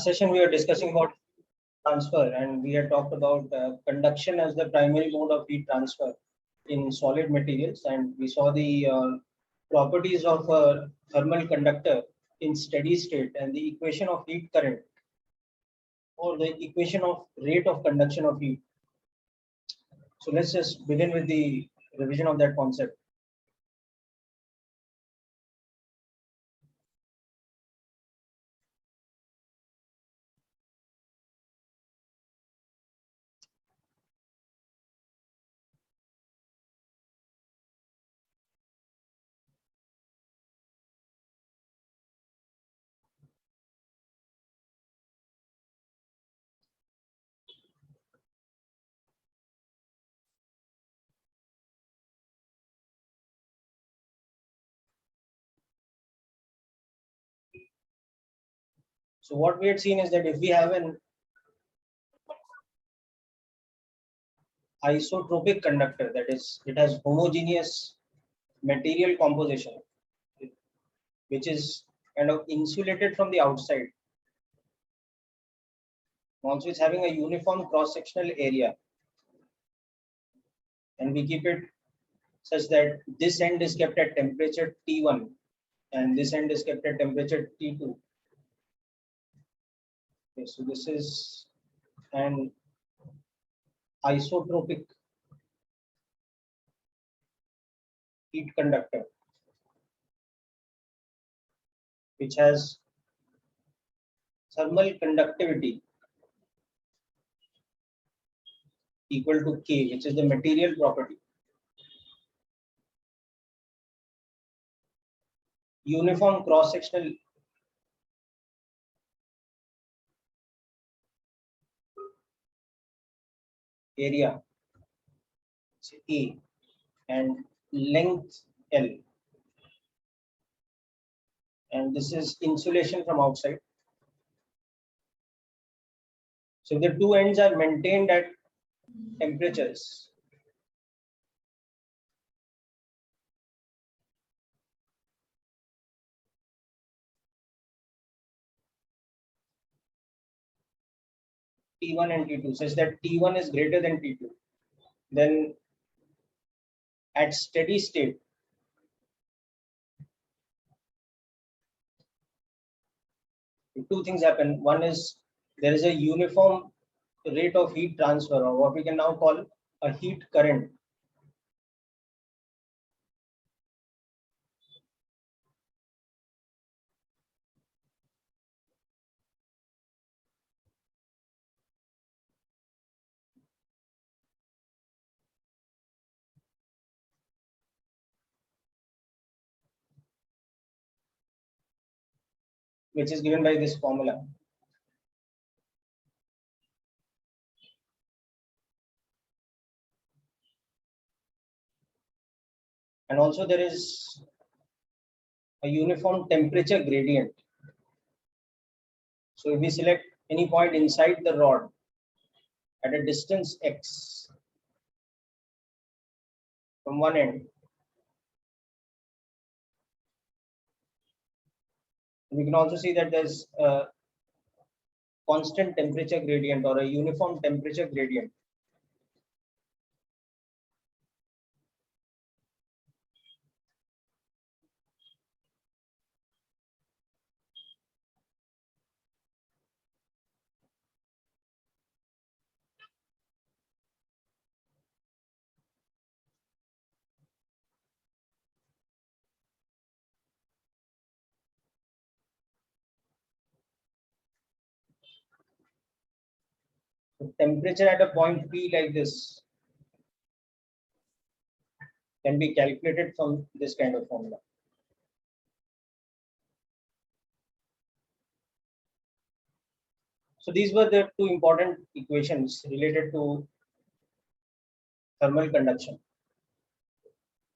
Session we were discussing about transfer, and we had talked about conduction as the primary mode of heat transfer in solid materials, and we saw the properties of a thermal conductor in steady state and the equation of heat current or the equation of rate of conduction of heat. So let's just begin with the revision of that concept. So what we had seen is that if we have an isotropic conductor, that is, it has homogeneous material composition, which is kind of insulated from the outside. Also, it's having a uniform cross-sectional area, and we keep it such that this end is kept at temperature T1 and this end is kept at temperature T2. Okay, so this is an isotropic heat conductor which has thermal conductivity equal to K, which is the material property. Uniform cross-sectional area, A, and length L. And this is insulation from outside. So the two ends are maintained at temperatures T1 and T2, such that T1 is greater than T2. Then at steady state, two things happen. One is there is a uniform rate of heat transfer, or what we can now call a heat current. Which is given by this formula. And also there is a uniform temperature gradient. So if we select any point inside the rod at a distance x from one end, we can also see that there's a constant temperature gradient or a uniform temperature gradient. So temperature at a point P like this can be calculated from this kind of formula. So these were the two important equations related to thermal conduction.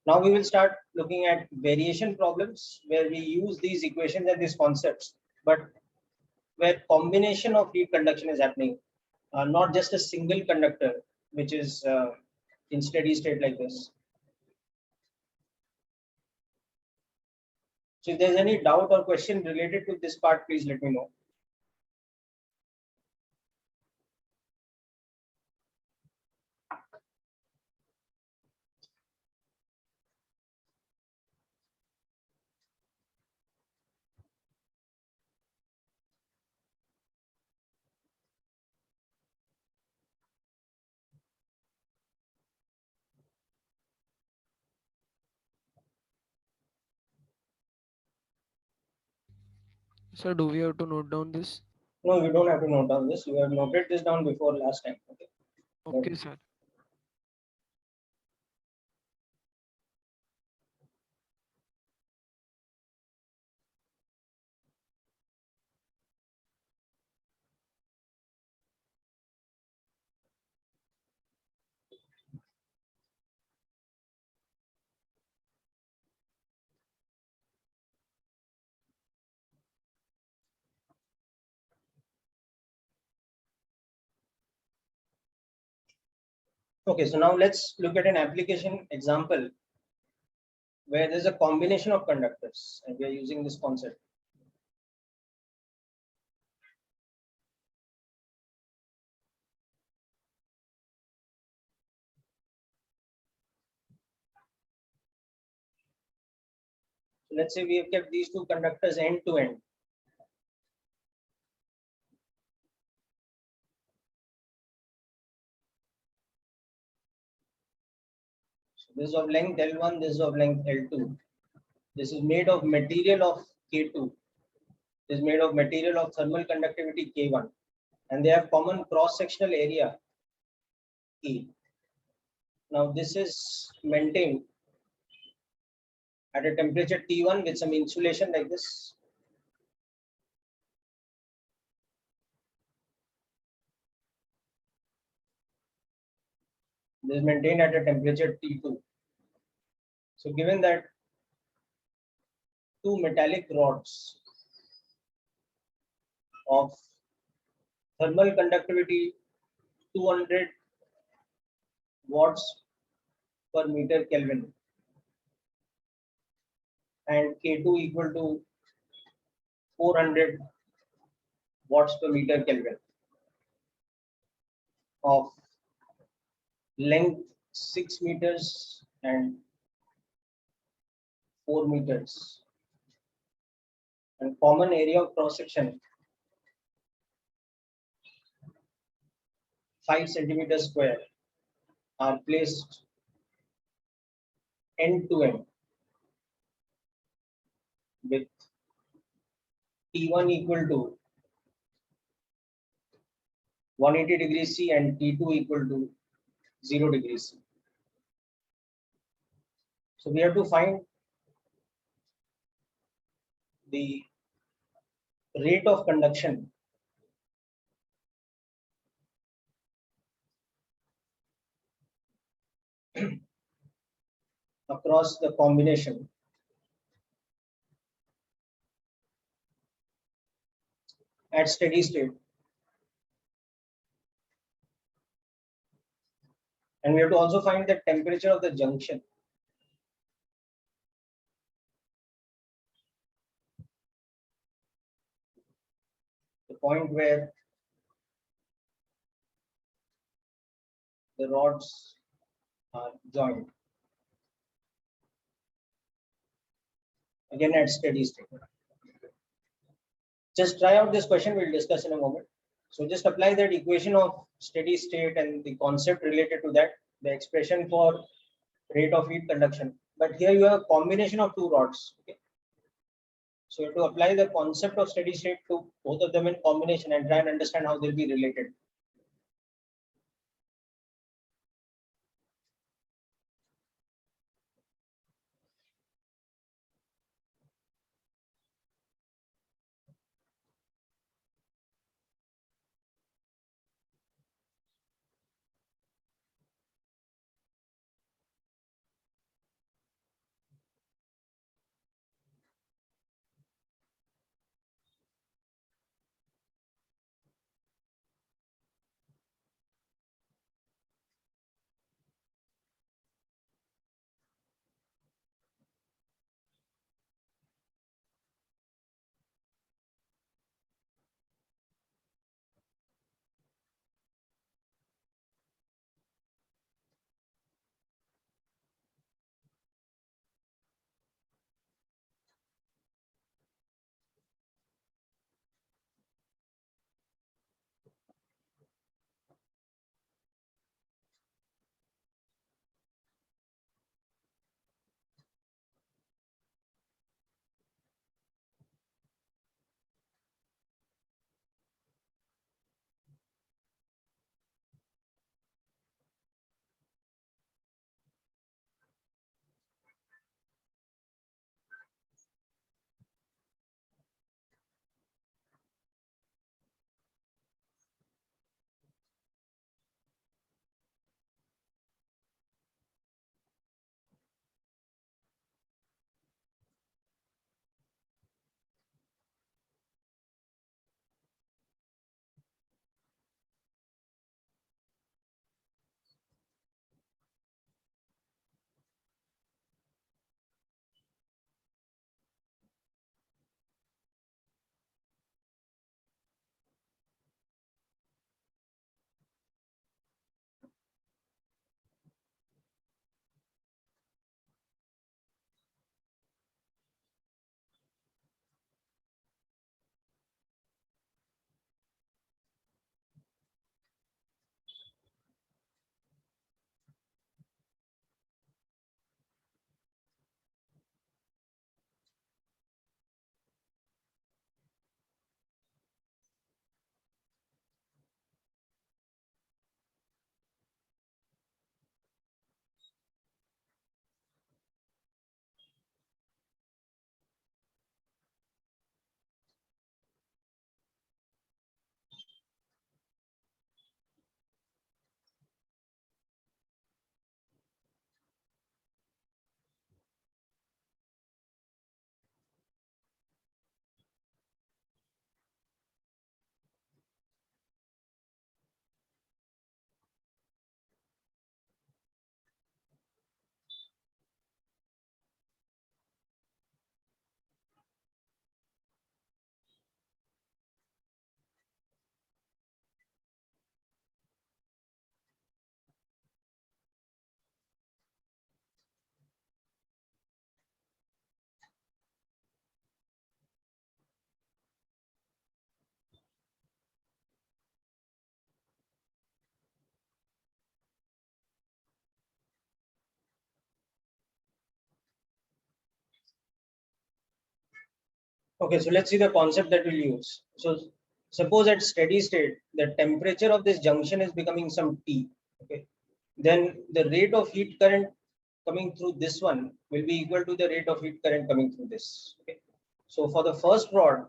Now we will start looking at variation problems where we use these equations and these concepts, but where combination of heat conduction is happening, not just a single conductor, which is in steady state like this. So if there's any doubt or question related to this part, please let me know. Sir, do we have to note down this? No, you don't have to note down this. You have noted this down before last time. Okay. But Okay, sir. okay, so now let's look at an application example where there's a combination of conductors and we are using this concept. So let's say we have kept these two conductors end to end. So this is of length L1, this is of length L2. This is made of material of K2. This is made of material of thermal conductivity K1. And they have common cross-sectional area E. Now this is maintained at a temperature T1 with some insulation like this. This is maintained at a temperature T2. So given that two metallic rods of thermal conductivity 200 watts per meter Kelvin and K2 equal to 400 watts per meter Kelvin of length 6 meters and 4 meters and common area of cross section 5 centimeters square are placed end to end with T1 equal to 180 degrees C and T2 equal to 0 degrees C. So we have to find the rate of conduction across the combination at steady state. And we have to also find the temperature of the junction. The point where the rods are joined. Again at steady state. Just try out this question, we'll discuss in a moment. So just apply that equation of steady state and the concept related to that, the expression for rate of heat conduction. But here you have a combination of two rods. Okay? So you have to apply the concept of steady state to both of them in combination and try and understand how they'll be related. Okay, so let's see the concept that we'll use. So suppose at steady state, the temperature of this junction is becoming some T. Okay, then the rate of heat current coming through this one will be equal to the rate of heat current coming through this. Okay, so for the first rod,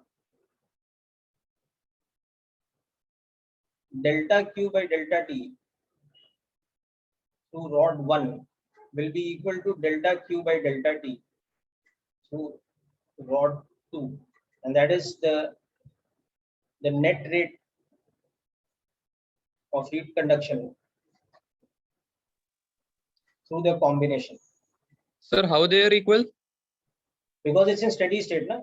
delta Q by delta T through rod 1 will be equal to delta Q by delta T through rod 2, and that is the net rate of heat conduction through the combination, Sir, how they are equal? because it's in steady state, na?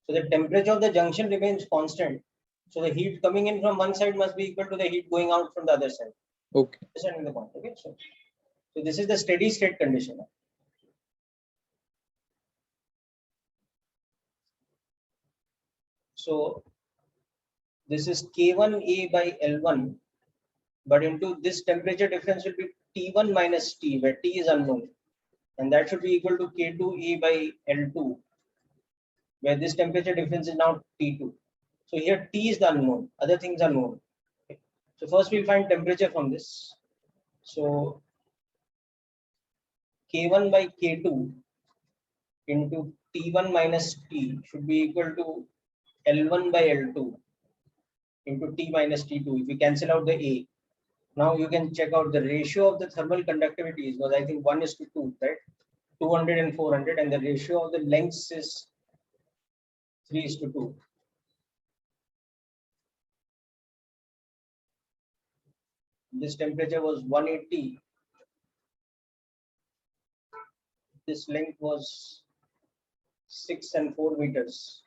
So the temperature of the junction remains constant. So the heat coming in from one side must be equal to the heat going out from the other side. Okay. Understanding the point? Okay. So this is the steady state condition. So this is K1A by L1, but into this temperature difference will be T1 minus T, where T is unknown, and that should be equal to K2A by L2, where this temperature difference is now T2. So here T is the unknown, other things are known. Okay. So first we'll find temperature from this. So K1 by K2 into T1 minus T should be equal to L1 by L2 into T minus T2. If we cancel out the A, now you can check out the ratio of the thermal conductivity was, I think, 1:2, right? 200 and 400, and the ratio of the lengths is 3:2. This temperature was 180. This length was 6 and 4 meters.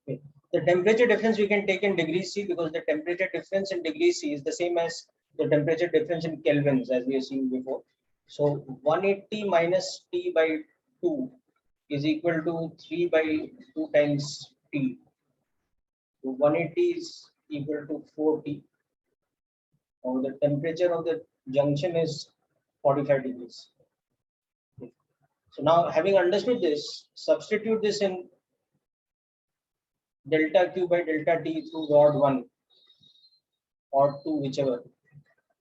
Okay. The temperature difference we can take in degrees C, because the temperature difference in degrees C is the same as the temperature difference in kelvins, as we have seen before. So 180 minus T by 2 is equal to 3 by 2 times T. So 180 is equal to 4T. Now the temperature of the junction is 45 degrees. Okay. So now, having understood this, substitute this in delta Q by delta T through rod 1 or 2, whichever,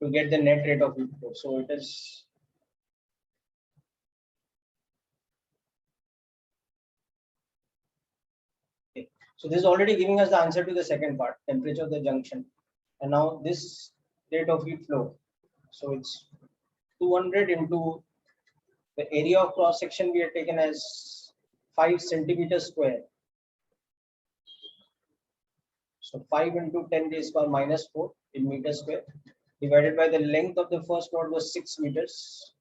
to get the net rate of heat flow. So it is okay. So this is already giving us the answer to the second part, temperature of the junction. And now this rate of heat flow. So it's 200 into the area of cross section we have taken as 5 centimeters square. So 5 into 10 raised power minus 4 in meters square, divided by the length of the first rod was 6 meters,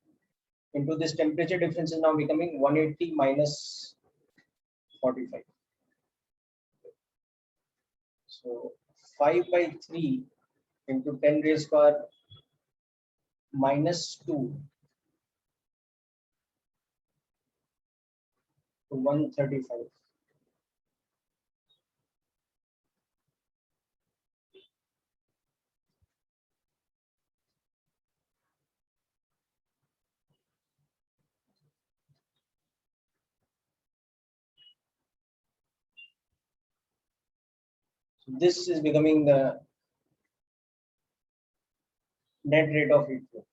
into this temperature difference is now becoming 180 minus 45. So 5 by 3 into 10 raised power minus 2 to 135. So this is becoming the net rate of heat flow.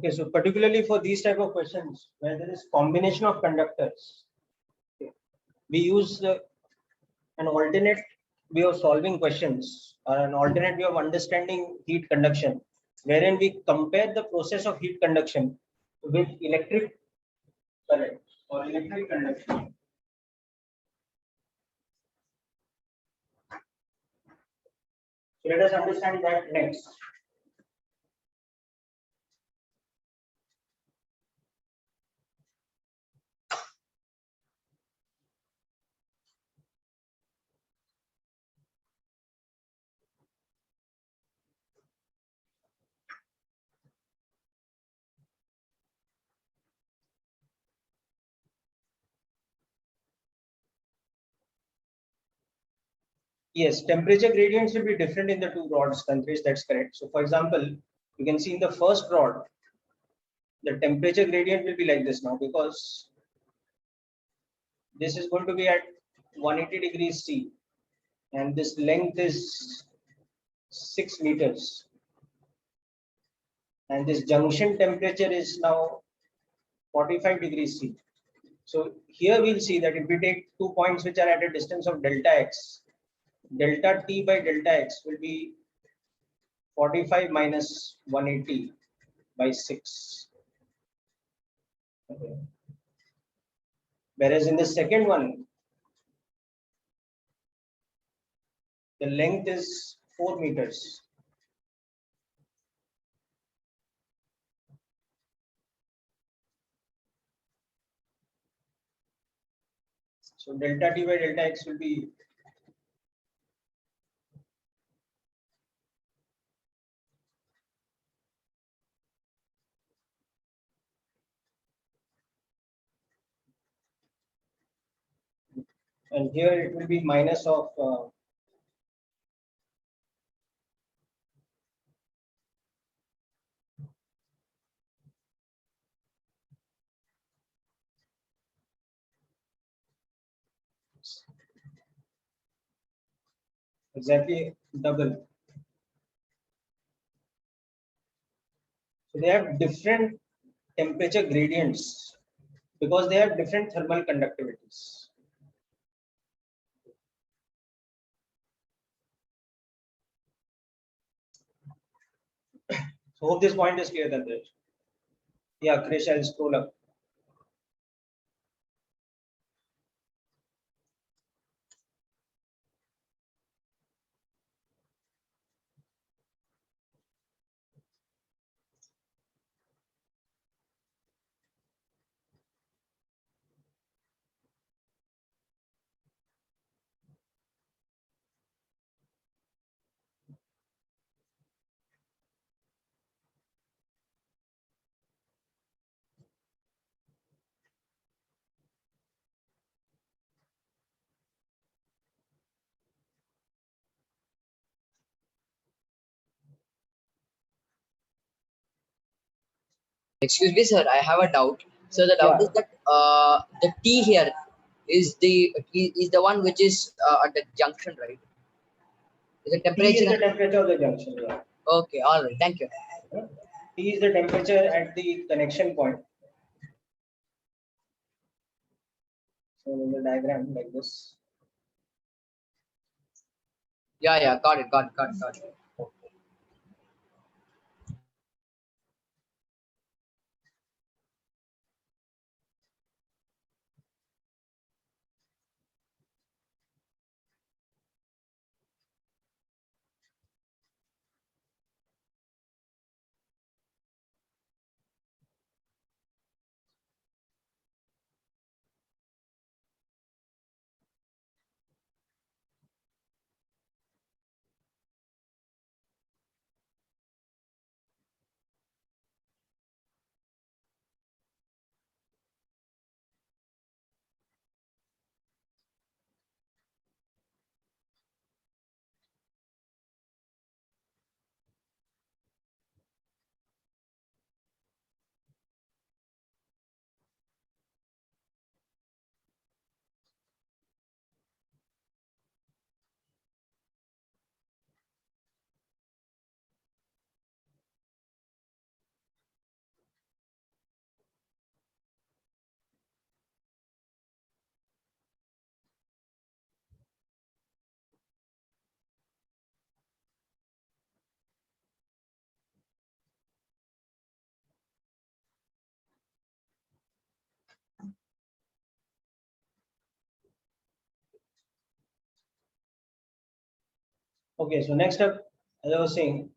Okay, so particularly for these type of questions where there is combination of conductors, okay, we use an alternate way of solving questions or an alternate way of understanding heat conduction, wherein we compare the process of heat conduction with electric current or electric conduction. So let us understand that next. Yes, temperature gradients will be different in the two rods countries. That's correct. So, for example, you can see in the first rod, the temperature gradient will be like this now because this is going to be at 180 degrees C and this length is 6 meters. And this junction temperature is now 45 degrees C. So here we'll see that if we take 2 points which are at a distance of delta x, delta T by delta x will be 45 minus 180 by 6. Okay. Whereas in the second one, the length is 4 meters. So delta T by delta x will be and here it will be minus of exactly double. So they have different temperature gradients because they have different thermal conductivities. So hope this point is clear, Tandraj. Yeah, Krish, I'll scroll up. Excuse me, sir. I have a doubt. So the doubt Yeah, is that the T here is the one which is at the junction, right? Is the T is temperature? the temperature of the junction. Yeah. Okay, all right. Thank you. T is the temperature at the connection point. So in the diagram like this. Yeah, yeah. Got it. Got it. Got it. Got it. Okay, so next up, as I was saying,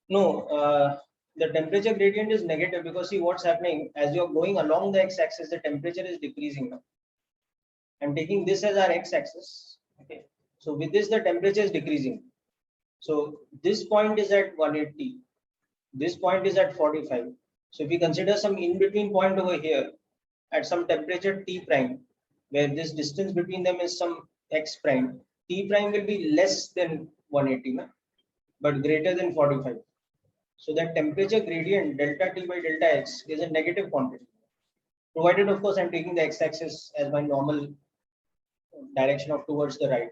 no, the temperature gradient is negative because see what's happening as you're going along the x-axis, the temperature is decreasing now. I'm taking this as our x-axis. Okay, so with this, the temperature is decreasing. So this point is at 180. This point is at 45. So if we consider some in-between point over here at some temperature T prime, where this distance between them is some x prime, T prime will be less than 180, but greater than 45. So that temperature gradient delta T by delta x is a negative quantity. Provided, of course, I'm taking the x-axis as my normal direction of towards the right.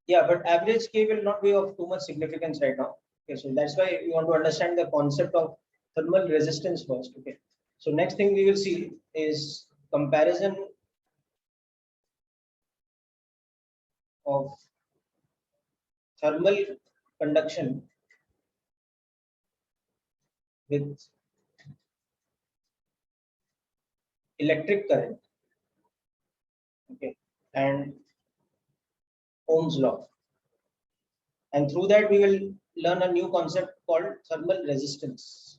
Yeah, but average K will not be of too much significance right now. Okay, so that's why we want to understand the concept of thermal resistance first. Okay, so next thing we will see is comparison of thermal conduction with electric current. Okay, and Ohm's law. And through that, we will learn a new concept called thermal resistance.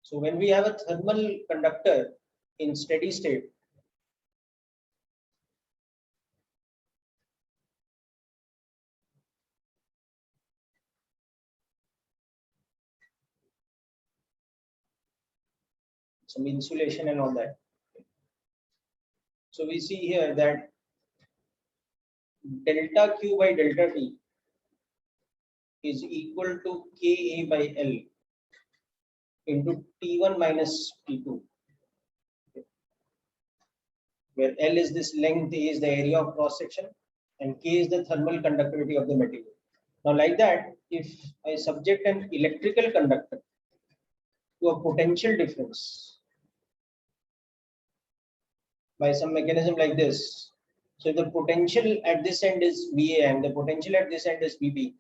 So when we have a thermal conductor in steady state, some insulation and all that. So we see here that delta Q by delta T is equal to Ka by L into T1 minus T2, where L is this length, A is the area of cross section, and K is the thermal conductivity of the material. Now, like that, if I subject an electrical conductor to a potential difference by some mechanism like this, so the potential at this end is VA and the potential at this end is VB.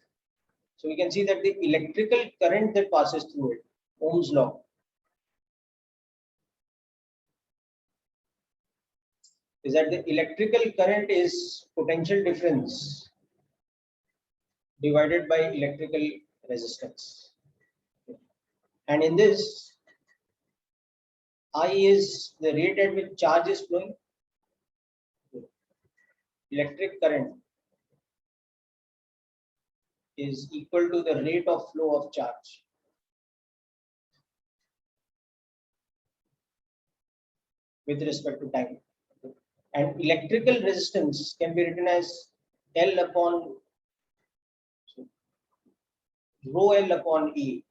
So we can see that the electrical current that passes through it, Ohm's law, is that the electrical current is potential difference divided by electrical resistance. And in this, I is the rate at which charge is flowing. Electric current is equal to the rate of flow of charge. With respect to time. And electrical resistance can be written as L upon rho L upon E,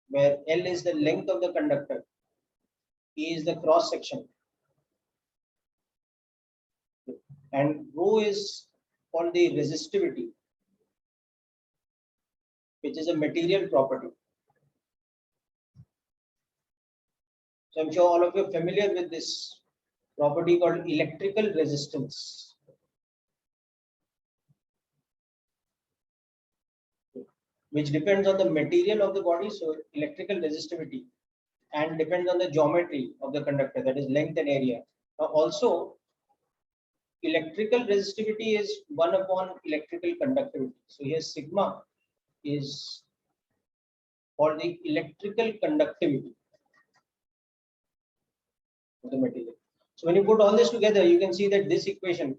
where L is the length of the conductor, E is the cross section, and rho is called the resistivity, which is a material property. So I'm sure all of you are familiar with this property called electrical resistance. Which depends on the material of the body, so electrical resistivity, and depends on the geometry of the conductor, that is length and area. Now also, electrical resistivity is 1 upon electrical conductivity. So here sigma is for the electrical conductivity of the material. So when you put all this together, you can see that this equation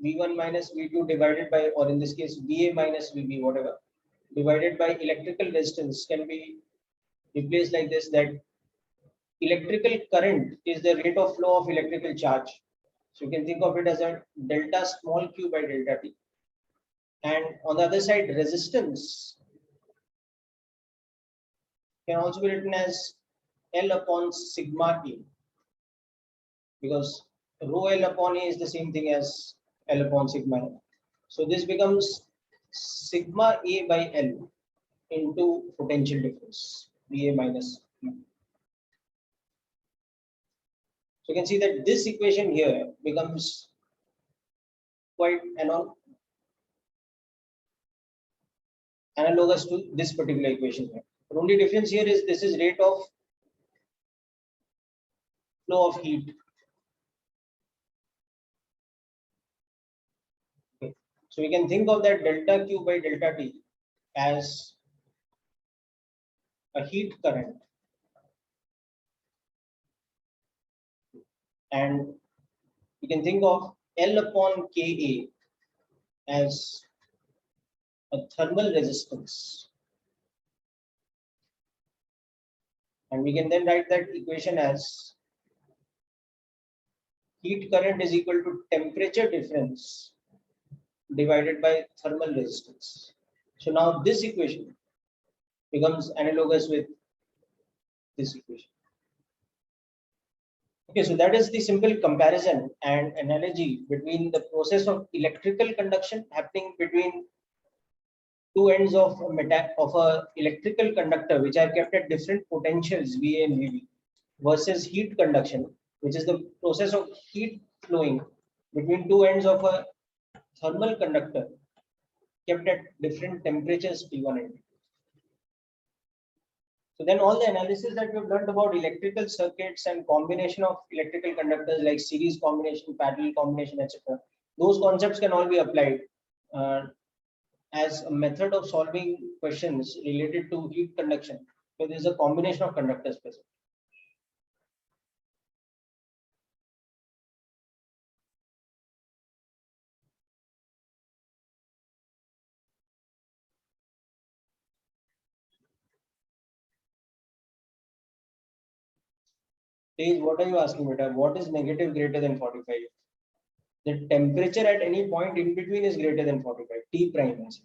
V1 minus V2 divided by, or in this case, VA minus VB, whatever, divided by electrical resistance can be replaced like this, that electrical current is the rate of flow of electrical charge. So you can think of it as a delta small q by delta T. And on the other side, resistance can also be written as L upon sigma E. because rho L upon A is the same thing as L upon sigma L. So this becomes sigma A by L into potential difference, VA minus V. So you can see that this equation here becomes quite analogous to this particular equation here. The only difference here is this is rate of flow of heat. Okay. So we can think of that delta Q by delta T as a heat current, and you can think of L upon Ka as a thermal resistance, and we can then write that equation as heat current is equal to temperature difference divided by thermal resistance. So now this equation becomes analogous with this equation. Okay, so that is the simple comparison and analogy between the process of electrical conduction happening between two ends of a electrical conductor, which are kept at different potentials VA and VB, versus heat conduction, which is the process of heat flowing between two ends of a thermal conductor kept at different temperatures T1 and T2. So then all the analysis that we've learned about electrical circuits and combination of electrical conductors like series combination, parallel combination, etc., those concepts can all be applied as a method of solving questions related to heat conduction. So there is a combination of conductors present. Tej, what are you asking, beta? What is negative greater than 45? The temperature at any point in between is greater than 45. T prime is.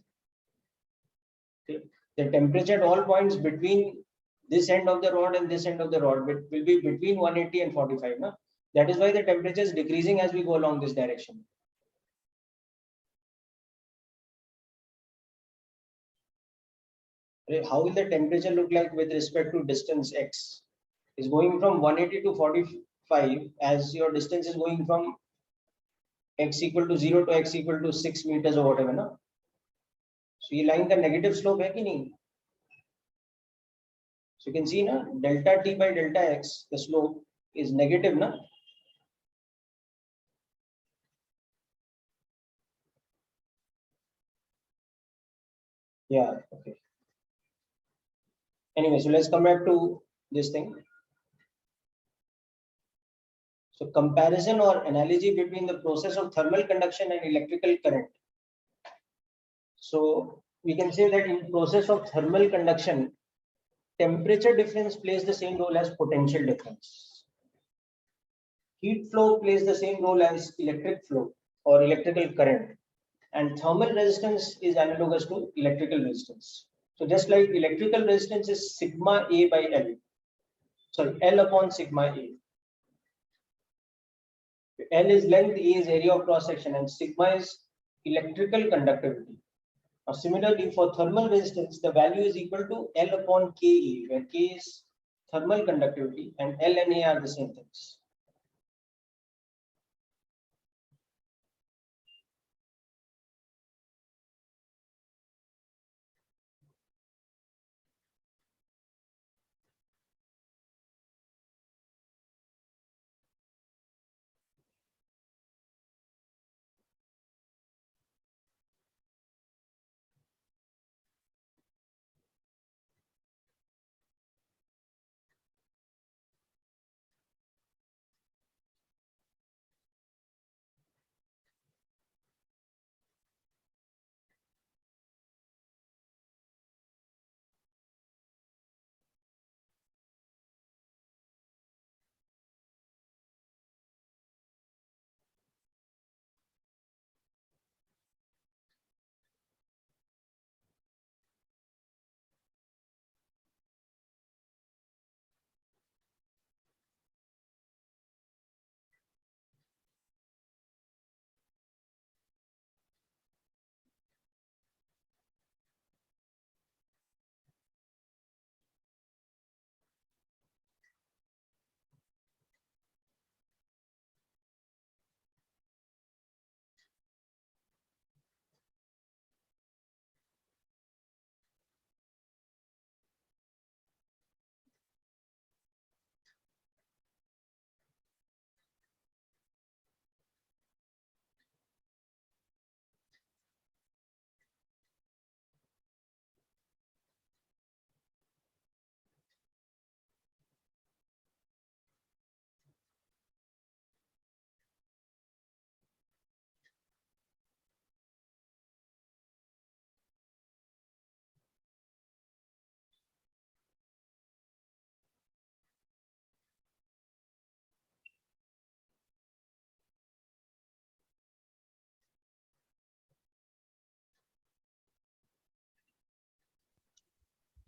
Okay. The temperature at all points between this end of the rod and this end of the rod will be between 180 and 45. No? That is why the temperature is decreasing as we go along this direction. How will the temperature look like with respect to distance x? Is going from 180 to 45 as your distance is going from x equal to 0 to x equal to 6 meters or whatever. No? So ये line का negative slope है कि नहीं? So you can see na delta t by delta x, the slope is negative na. Yeah, okay. Anyway, so let's come back to this thing. So comparison or analogy between the process of thermal conduction and electrical current. So we can say that in process of thermal conduction, temperature difference plays the same role as potential difference. Heat flow plays the same role as electric flow or electrical current. And thermal resistance is analogous to electrical resistance. So just like electrical resistance is sigma A by L, sorry, L upon sigma A. L is length, A is area of cross section, and sigma is electrical conductivity. Now, similarly, for thermal resistance, the value is equal to L upon Ke, where K is thermal conductivity and L and A are the same things.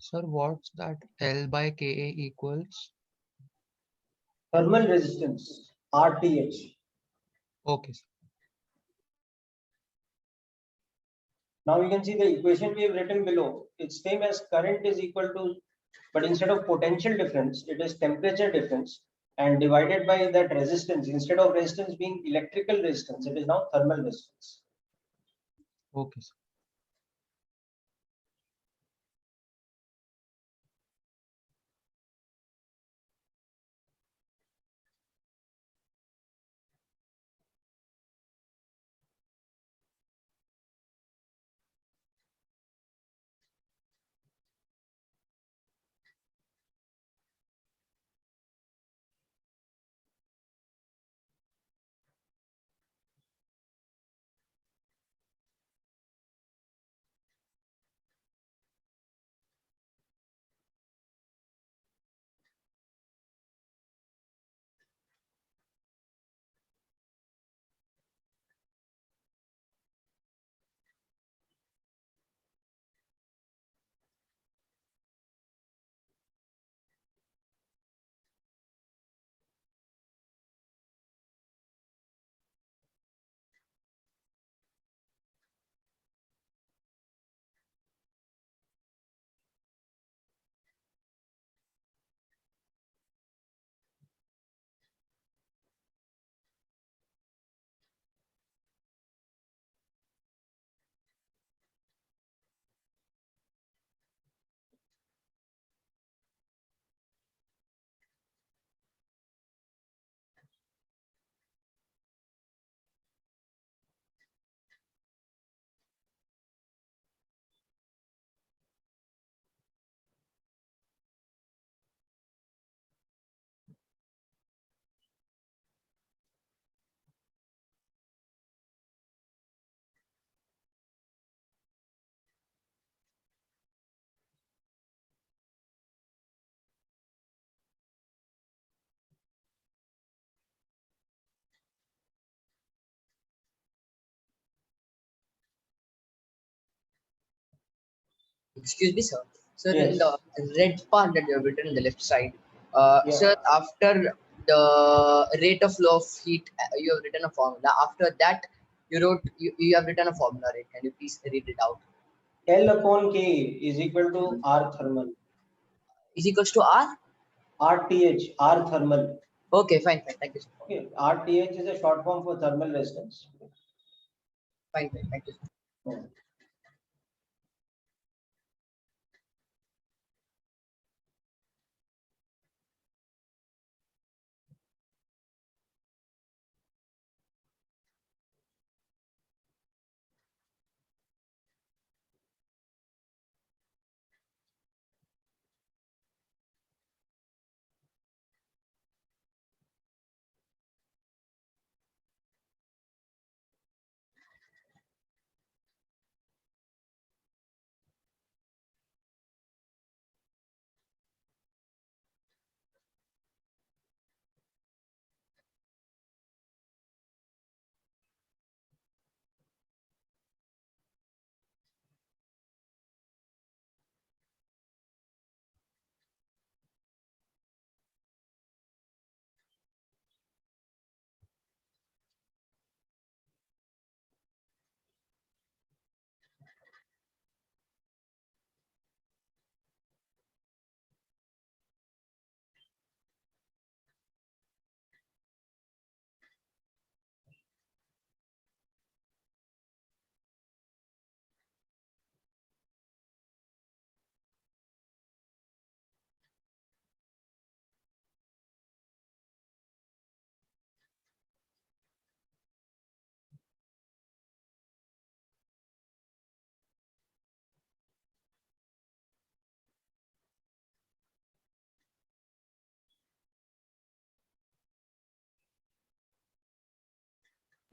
Sir, what's that L by Ka equals? Thermal resistance, RTH. Okay, sir. Now you can see the equation we have written below. It's same as current is equal to, but instead of potential difference, it is temperature difference and divided by that resistance. Instead of resistance being electrical resistance, it is now thermal resistance. Okay, sir. Excuse me, sir. Sir, in Yes. the red part that you have written in the left side, Yeah. sir, after the rate of flow of heat, you have written a formula. After that, you have written a formula, right? Can you please read it out? L upon K is equal to R thermal. Is equals to R? RTH, R thermal. Okay, fine, fine. Thank you, sir. Okay, RTH is a short form for thermal resistance. Fine, fine. Thank you, sir. Yeah.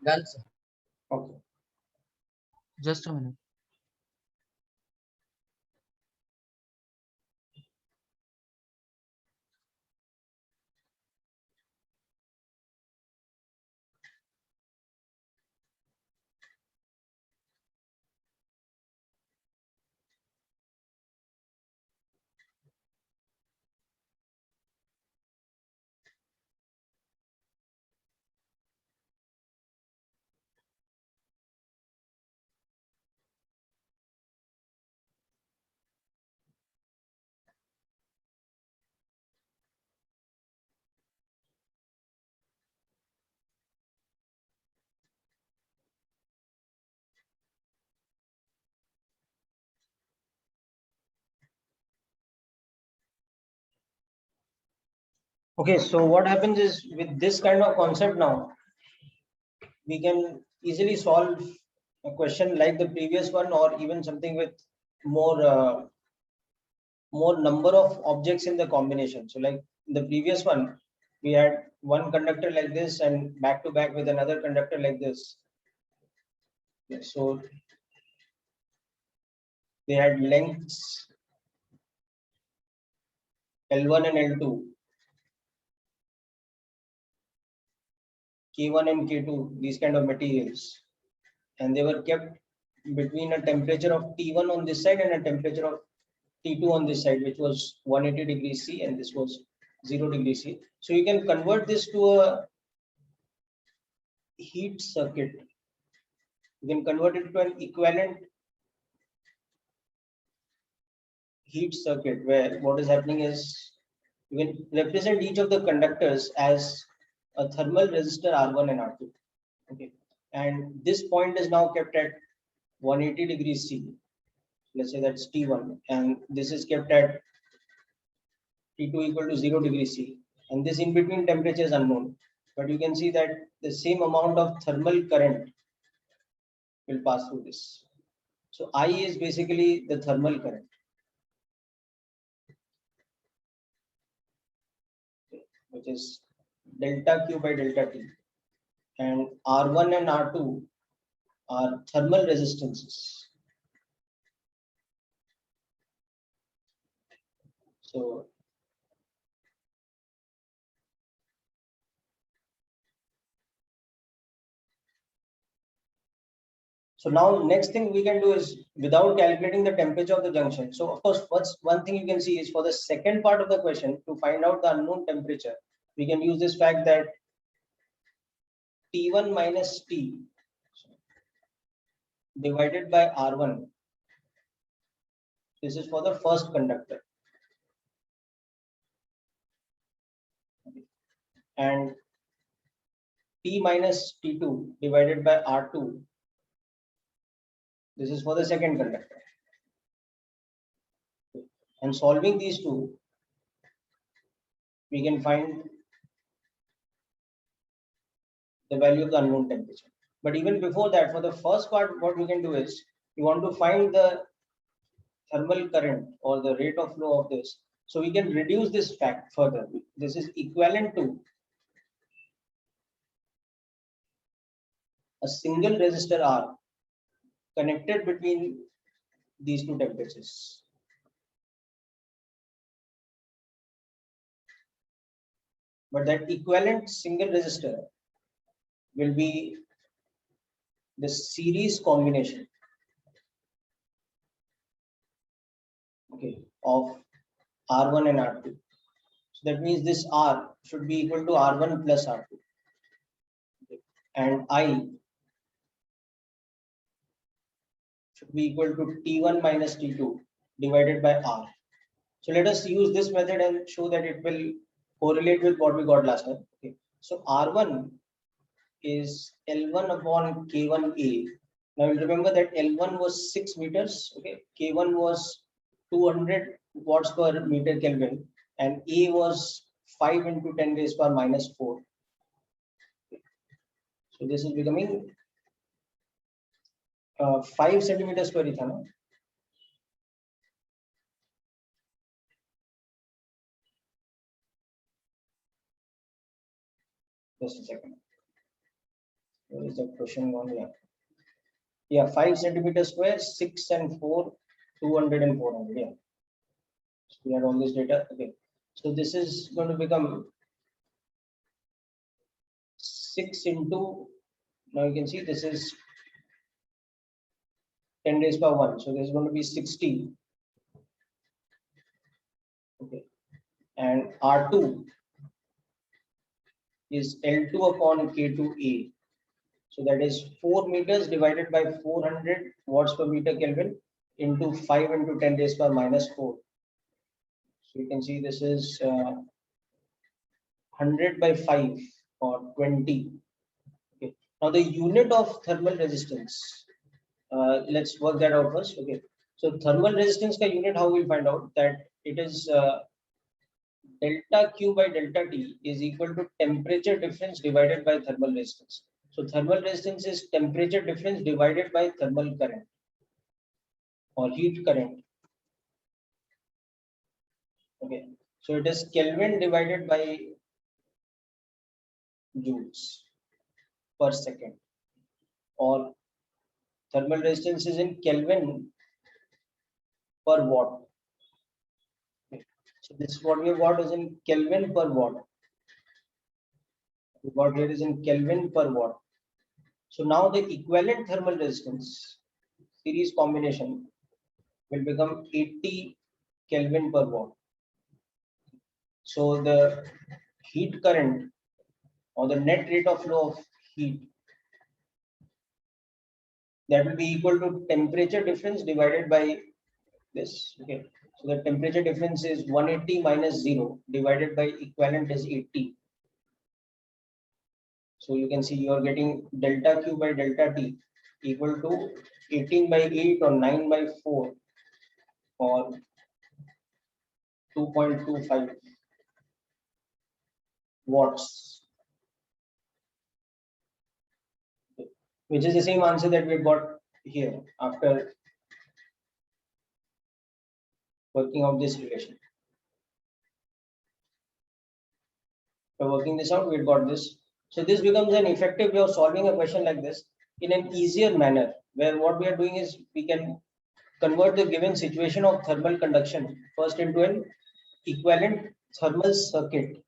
Done, sir. Okay. Just a minute. Okay, so what happens is with this kind of concept now, we can easily solve a question like the previous one, or even something with more number of objects in the combination. So like the previous one, we had one conductor like this and back to back with another conductor like this. So they had lengths L1 and L2, K1 and K2, these kind of materials. And they were kept between a temperature of T1 on this side and a temperature of T2 on this side, which was 180 degrees C, and this was 0 degrees C. So you can convert this to a heat circuit. You can convert it to an equivalent heat circuit, where what is happening is you can represent each of the conductors as a thermal resistor R1 and R2. Okay, and this point is now kept at 180 degrees C. Let's say that's T1, and this is kept at T2 equal to 0 degrees C, and this in between temperature is unknown, but you can see that the same amount of thermal current will pass through this. So I is basically the thermal current, which is delta Q by delta T, and R1 and R2 are thermal resistances. So now next thing we can do is, without calculating the temperature of the junction. So of course, what's one thing you can see is, for the second part of the question, to find out the unknown temperature, we can use this fact that T1 minus T divided by R1. This is for the first conductor. And T minus T2 divided by R2. This is for the second conductor. And solving these two, we can find the value of the unknown temperature. But even before that, for the first part, what we can do is, we want to find the thermal current or the rate of flow of this. So we can reduce this fact further. This is equivalent to a single resistor R connected between these two temperatures. But that equivalent single resistor will be the series combination, okay, of R1 and R2. So that means this R should be equal to R1 plus R2. Okay. And I should be equal to T1 minus T2 divided by R. So let us use this method and show that it will correlate with what we got last time. Okay. So R1 is L1 upon K1A. Now you'll remember that L1 was 6 meters, okay, K1 was 200 watts per meter Kelvin, and A was 5 into 10 raised power minus 4. Okay. So this is becoming 5 centimeters square ether. No? Just a second. Where is the question one? Yeah, 5 centimeters square, 6 and 4, 200 and 400. Yeah. So we had all this data. Okay. So this is going to become 6 into, now you can see this is 10 raised by 1. So this is going to be 60. Okay. And R2 is L2 upon K2A. So that is 4 meters divided by 400 watts per meter Kelvin into 5 into 10 raised by minus 4. So you can see this is 100 by 5 or 20. Okay. Now the unit of thermal resistance, let's work that out first. Okay. So thermal resistance ka unit, how we'll find out that it is delta Q by delta T is equal to temperature difference divided by thermal resistance. So thermal resistance is temperature difference divided by thermal current or heat current. Okay, so it is Kelvin divided by joules per second, or thermal resistance is in Kelvin per watt. Okay. So this is what we have got is in Kelvin per watt. What here is in Kelvin per watt. So now the equivalent thermal resistance series combination will become 80 Kelvin per watt. So the heat current or the net rate of flow of heat, that will be equal to temperature difference divided by this. Okay, so the temperature difference is 180 minus 0 divided by equivalent is 80. So you can see you are getting delta Q by delta T equal to 18 by 8 or 9 by 4 or 2.25 watts, which is the same answer that we got here after working out this relation. So working this out, we got this. So this becomes an effective way of solving a question like this in an easier manner, where what we are doing is we can convert the given situation of thermal conduction first into an equivalent thermal circuit.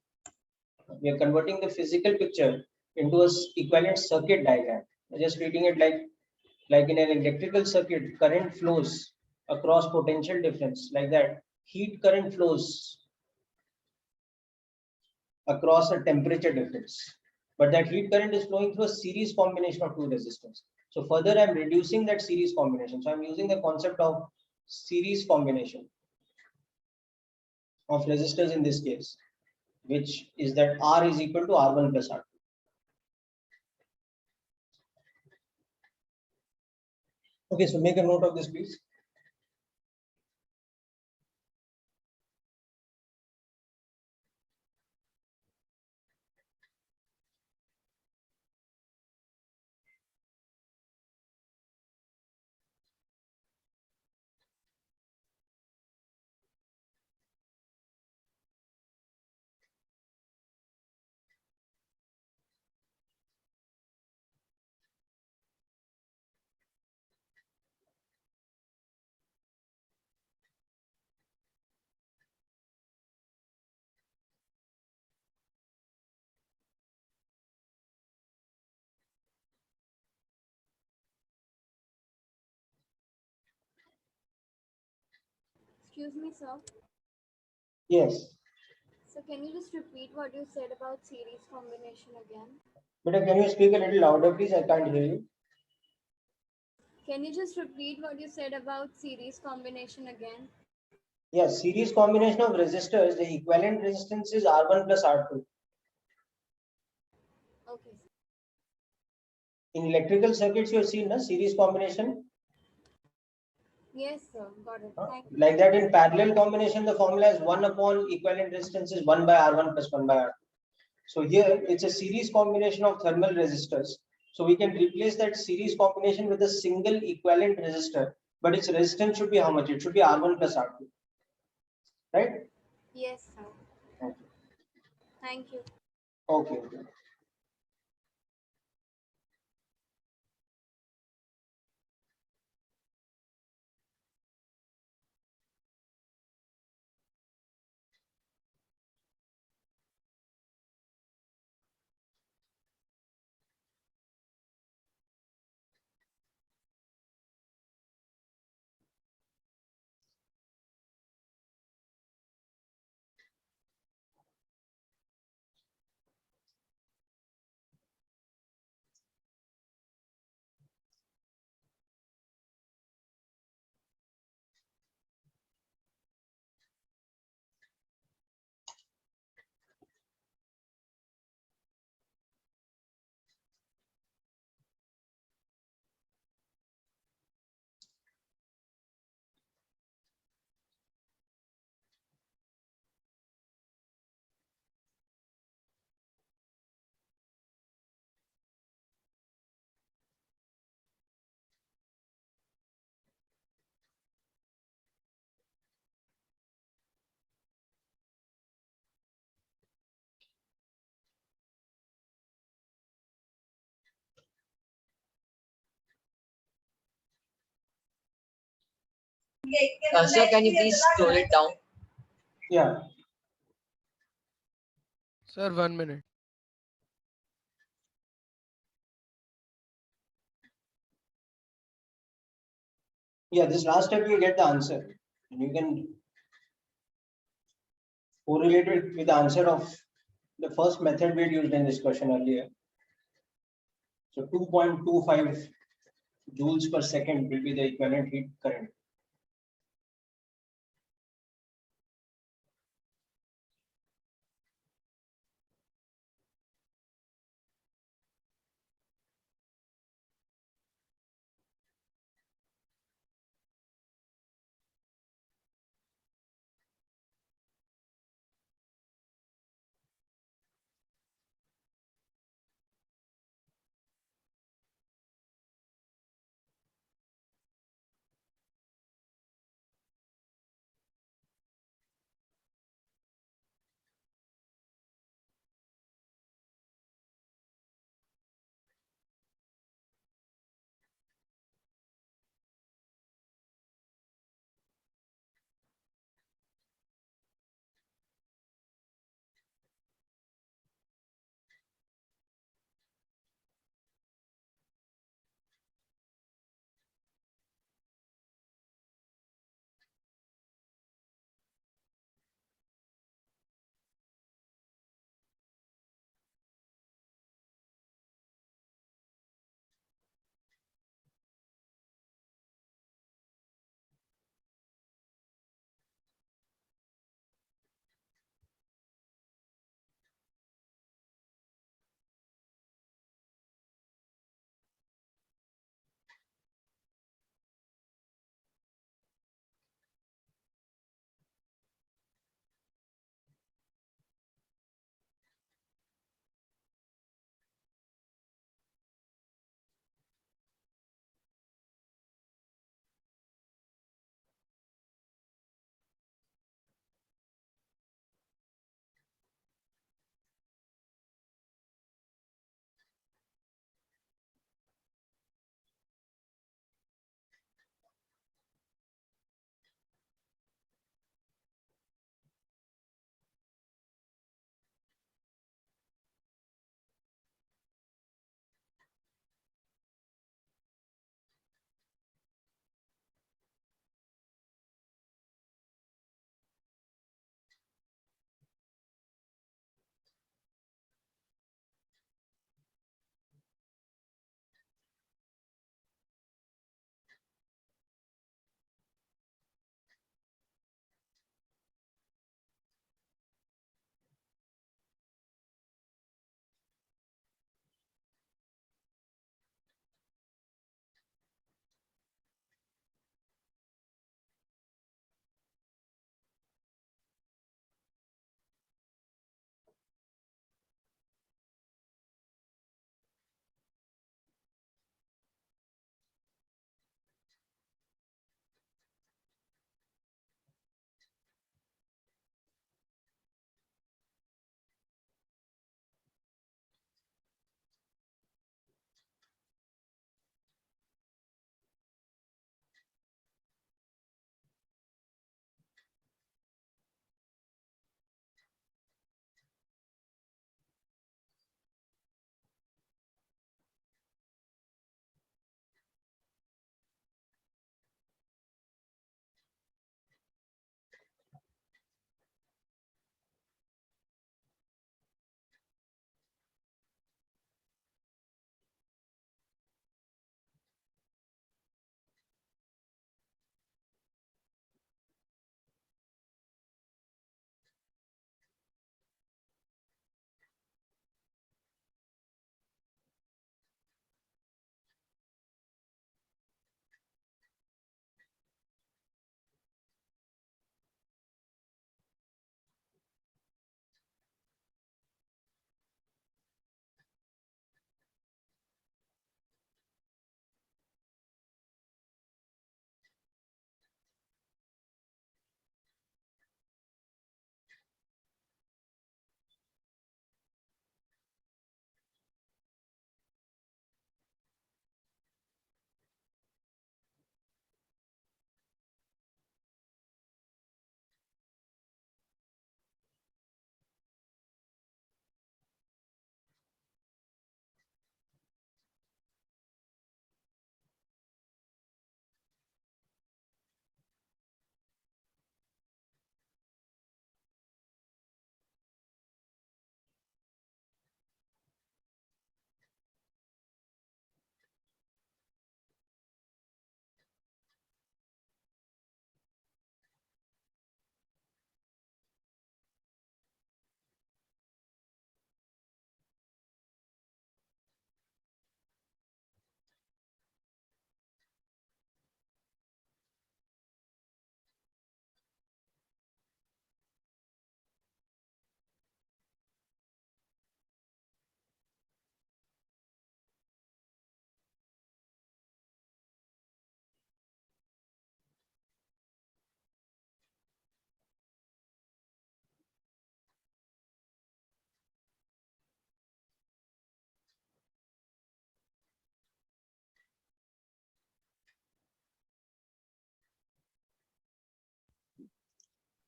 We are converting the physical picture into a equivalent circuit diagram. We're just treating it like in an electrical circuit, current flows across potential difference, like that. Heat current flows across a temperature difference, but that heat current is flowing through a series combination of two resistors. So further, I'm reducing that series combination. So I'm using the concept of series combination of resistors in this case, which is that R is equal to R1 plus R2. Okay, so make a note of this, please. Excuse me, sir. Yes. So can you just repeat what you said about series combination again? But can you speak a little louder, please? I can't hear you. Can you just repeat what you said about series combination again? Yes, series combination of resistors, the equivalent resistance is R1 plus R2. Okay, sir. In electrical circuits, you have seen a series combination. Yes, sir. Got it. Thank you. Like that, in parallel combination, the formula is 1 upon equivalent resistance is 1 by R1 plus 1 by R2. So here it's a series combination of thermal resistors. So we can replace that series combination with a single equivalent resistor, but its resistance should be how much? It should be R1 plus R2, right? Yes, sir. Okay. Thank you. Okay. Okay. Sir, can you please scroll it down? Yeah. Sir, 1 minute. Yeah, this last step you get the answer. And you can correlate it with the answer of the first method we had used in this question earlier. So 2.25 joules per second will be the equivalent heat current.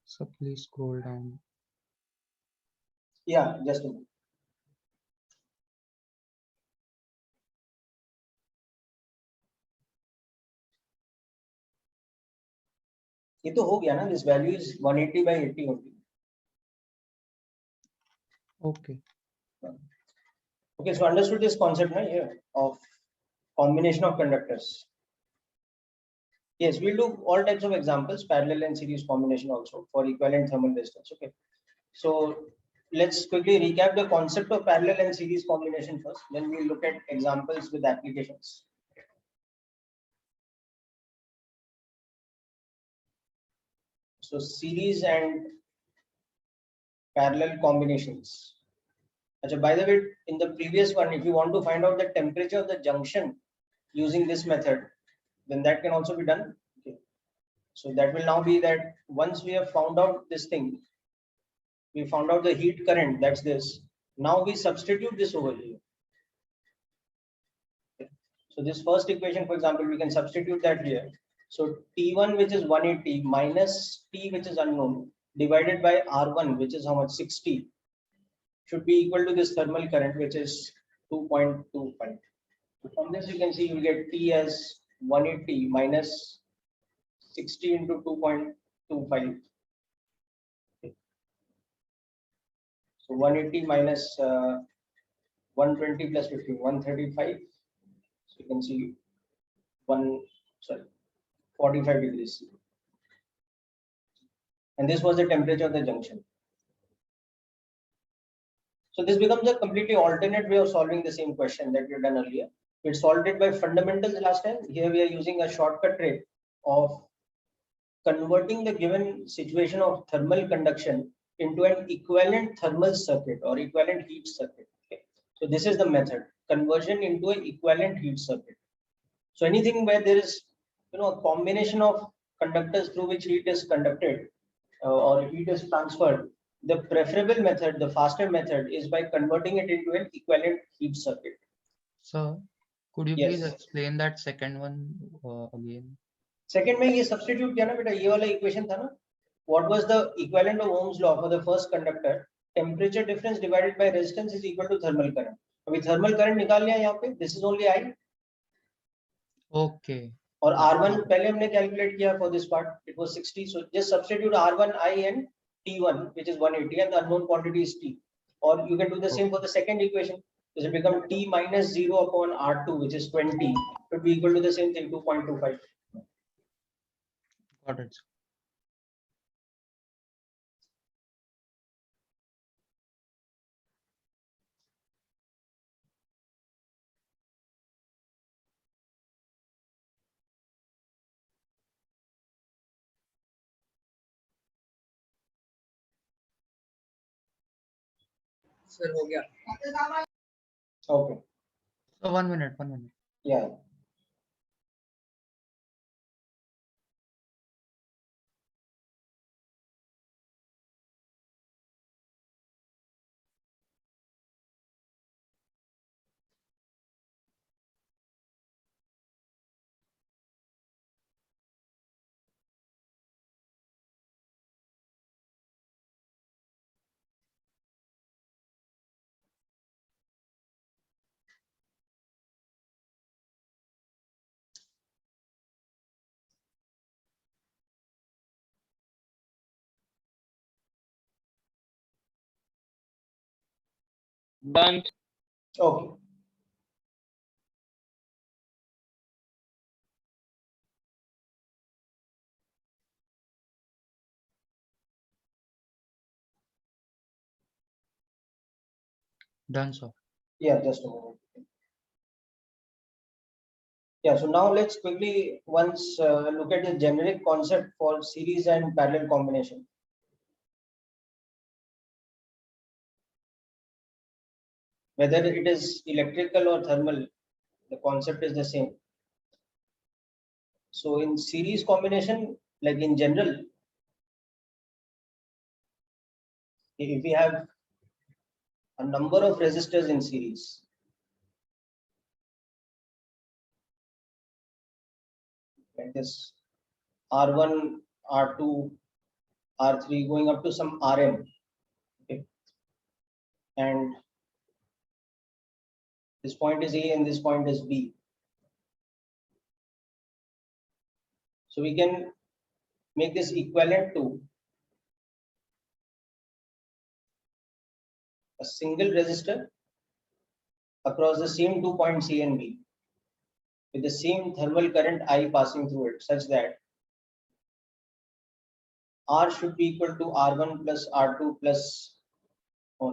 So please scroll down. Yeah, just a minute. ये तो हो गया ना, this value is 180 by 80 only. Okay. Okay, so understood this concept now here of combination of conductors. Yes, we'll do all types of examples, parallel and series combination also for equivalent thermal resistance. Okay, so let's quickly recap the concept of parallel and series combination first. Then we'll look at examples with applications. So series and parallel combinations. Achha, by the way, in the previous one, if you want to find out the temperature of the junction using this method, then that can also be done. Okay. So that will now be that once we have found out this thing, we found out the heat current, that's this. Now we substitute this over here. Okay. So this first equation, for example, we can substitute that here. So T1, which is 180 minus T, which is unknown, divided by R1, which is how much, 60, should be equal to this thermal current, which is 2.25. So from this, you can see you get T as 180 minus 60 into 2.25. So 180 minus 120 plus 15, 135. So you can see 45 degrees. And this was the temperature of the junction. So this becomes a completely alternate way of solving the same question that we have done earlier. We solved it by fundamentals last time. Here we are using a shortcut trick of converting the given situation of thermal conduction into an equivalent thermal circuit or equivalent heat circuit. Okay. So this is the method, conversion into an equivalent heat circuit. So anything where there is, a combination of conductors through which heat is conducted or heat is transferred, the preferable method, the faster method is by converting it into an equivalent heat circuit. Sir, could you Yes. please explain that second one again? Second में ये substitute किया ना बेटा, ये वाला equation था ना, what was the equivalent of Ohm's law for the first conductor? Temperature difference divided by resistance is equal to thermal current. अभी thermal current निकाल लिया यहाँ पे, this is only I. Okay. और R1 पहले हमने calculate किया for this part, it was 60. So just substitute R1 I and T1, which is 180, and the unknown quantity is T. Or you can do the same for the second equation. This will become T minus 0 upon R2, which is 20, would be equal to the same thing, 2.25. Got it. Sir, हो गया. Okay. So 1 minute, 1 minute. Yeah. Done. Okay. Done, sir. Yeah, just a moment. Yeah, so now let's quickly once look at the generic concept for series and parallel combination. Whether it is electrical or thermal, the concept is the same. So in series combination, like in general, if we have a number of resistors in series, like this R1, R2, R3 going up to some Rm. Okay. And this point is A and this point is B. So we can make this equivalent to a single resistor across the same 2 points A and B with the same thermal current I passing through it, such that R should be equal to R1 plus R2 plus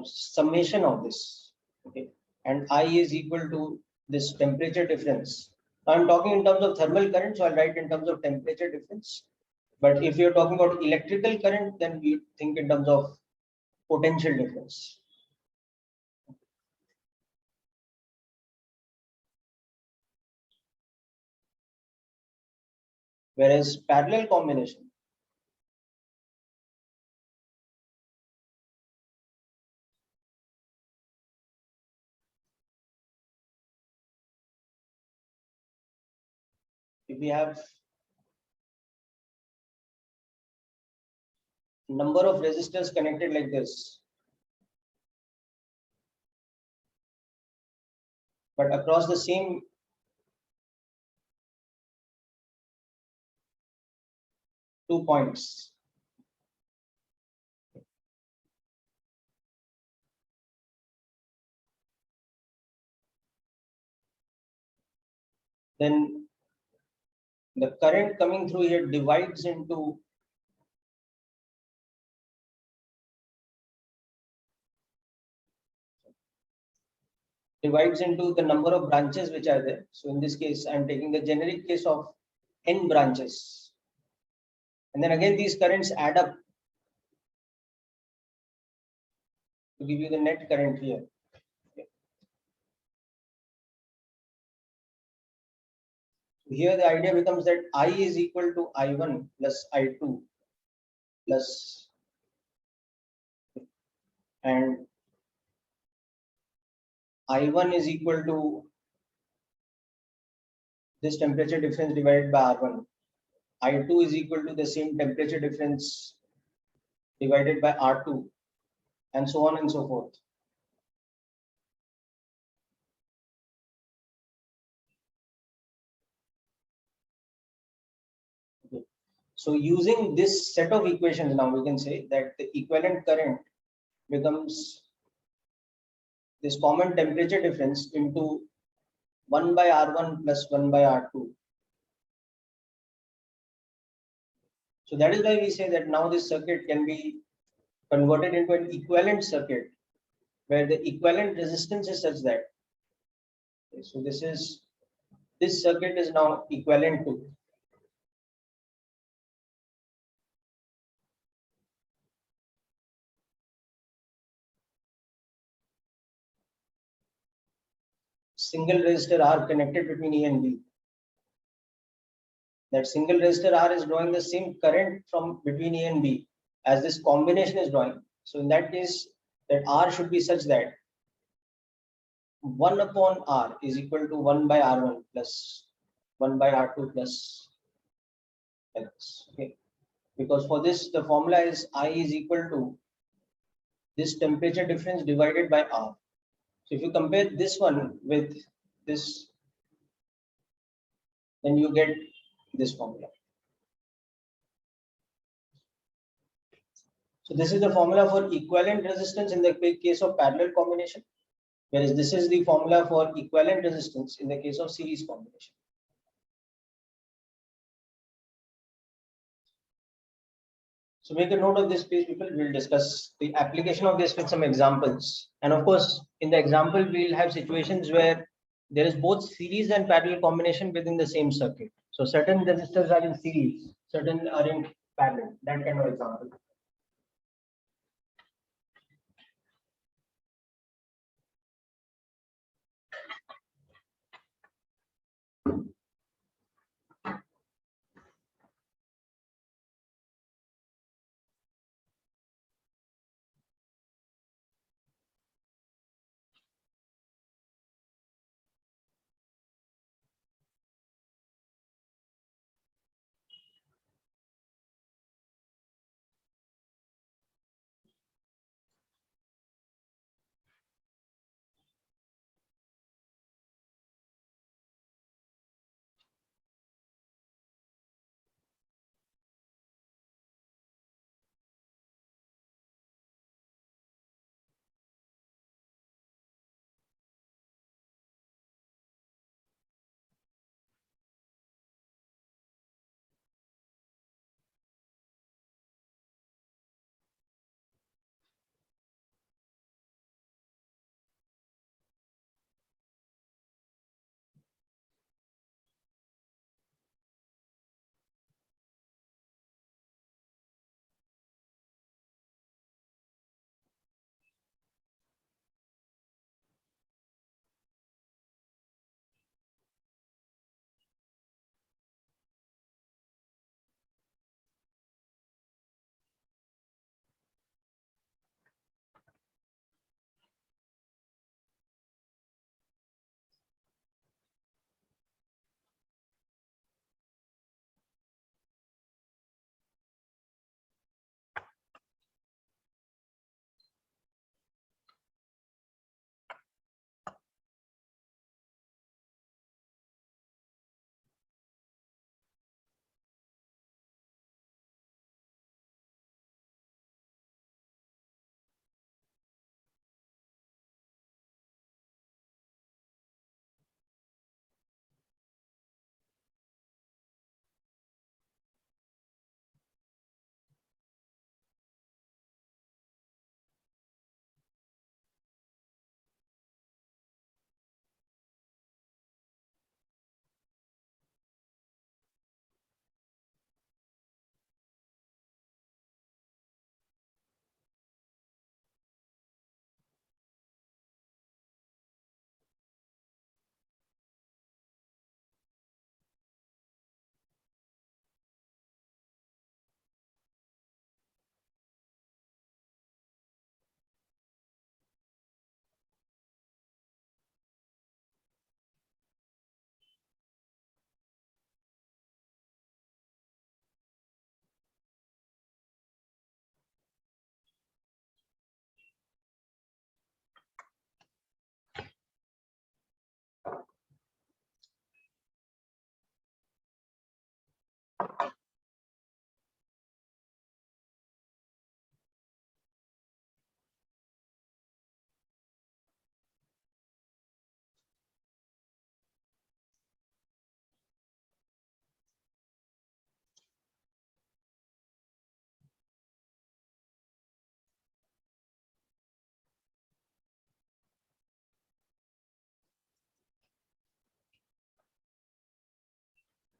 summation of this. Okay. And I is equal to this temperature difference. Now I'm talking in terms of thermal current, so I'll write in terms of temperature difference. But if you're talking about electrical current, then we think in terms of potential difference. Whereas parallel combination, if we have number of resistors connected like this, but across the same two points, then the current coming through here divides into the number of branches which are there. So in this case, I'm taking the generic case of n branches. And then again, these currents add up to give you the net current here. Here the idea becomes that I is equal to I1 plus I2 plus, and I1 is equal to this temperature difference divided by R1. I2 is equal to the same temperature difference divided by R2, and so on and so forth. Okay. So using this set of equations, now we can say that the equivalent current becomes this common temperature difference into 1 by R1 plus 1 by R2. So that is why we say that now this circuit can be converted into an equivalent circuit where the equivalent resistance is such that, okay, so this circuit is now equivalent to single resistor R connected between A and B. That single resistor R is drawing the same current from between A and B as this combination is drawing. So in that case, that R should be such that 1 upon R is equal to 1 by R1 plus 1 by R2 plus X. Okay. Because for this, the formula is I is equal to this temperature difference divided by R. So if you compare this one with this, then you get this formula. So this is the formula for equivalent resistance in the case of parallel combination, whereas this is the formula for equivalent resistance in the case of series combination. So make a note of this, please, people. We'll discuss the application of this with some examples. And of course, in the example, we'll have situations where there is both series and parallel combination within the same circuit. So certain resistors are in series, certain are in parallel, that kind of example.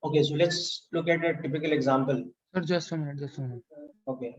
Okay, so let's look at a typical example. Sir, just a minute, just a minute. Okay.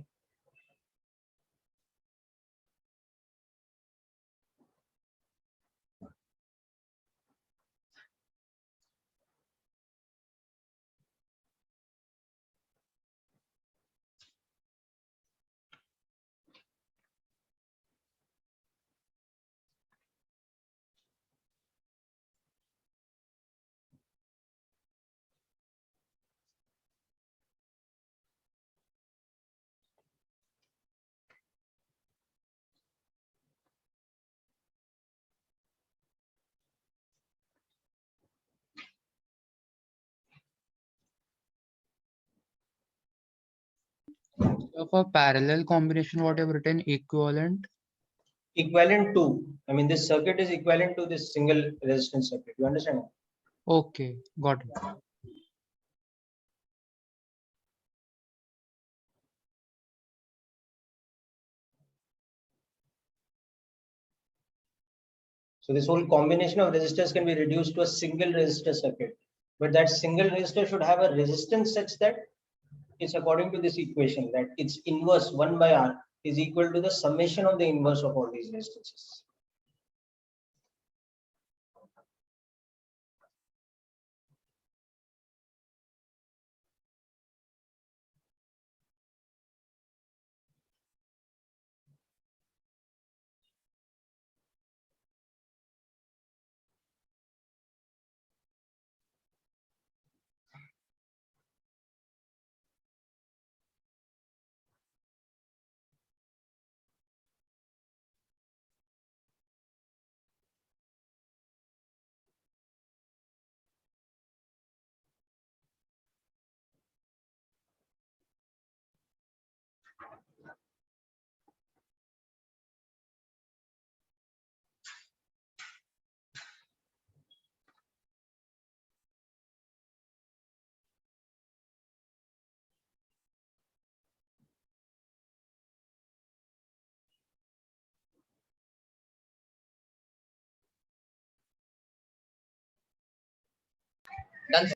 So for parallel combination, what you have written equivalent. Equivalent to, I mean, this circuit is equivalent to this single resistance circuit. You understand? Okay, got it. So this whole combination of resistors can be reduced to a single resistor circuit. But that single resistor should have a resistance such that it's according to this equation that its inverse 1 by R is equal to the summation of the inverse of all these resistances. Done.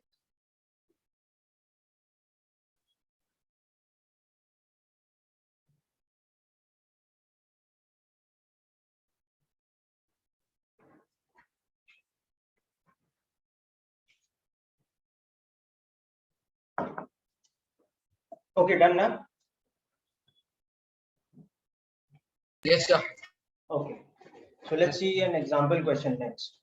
Okay, done now? Yes, sir. Okay. So let's see an example question next.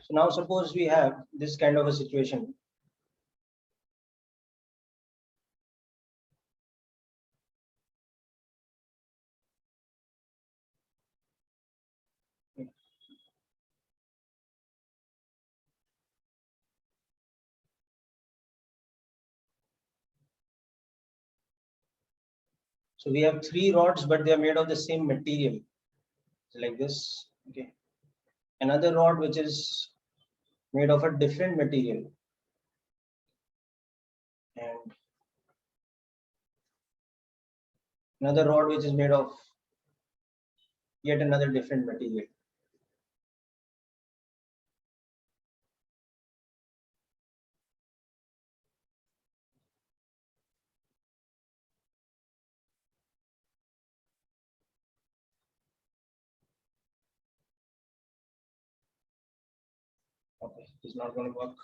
So now suppose we have this kind of a situation. So we have 3 rods, but they are made of the same material. So like this. Okay. Another rod which is made of a different material. And another rod which is made of yet another different material. Okay, it's not going to work.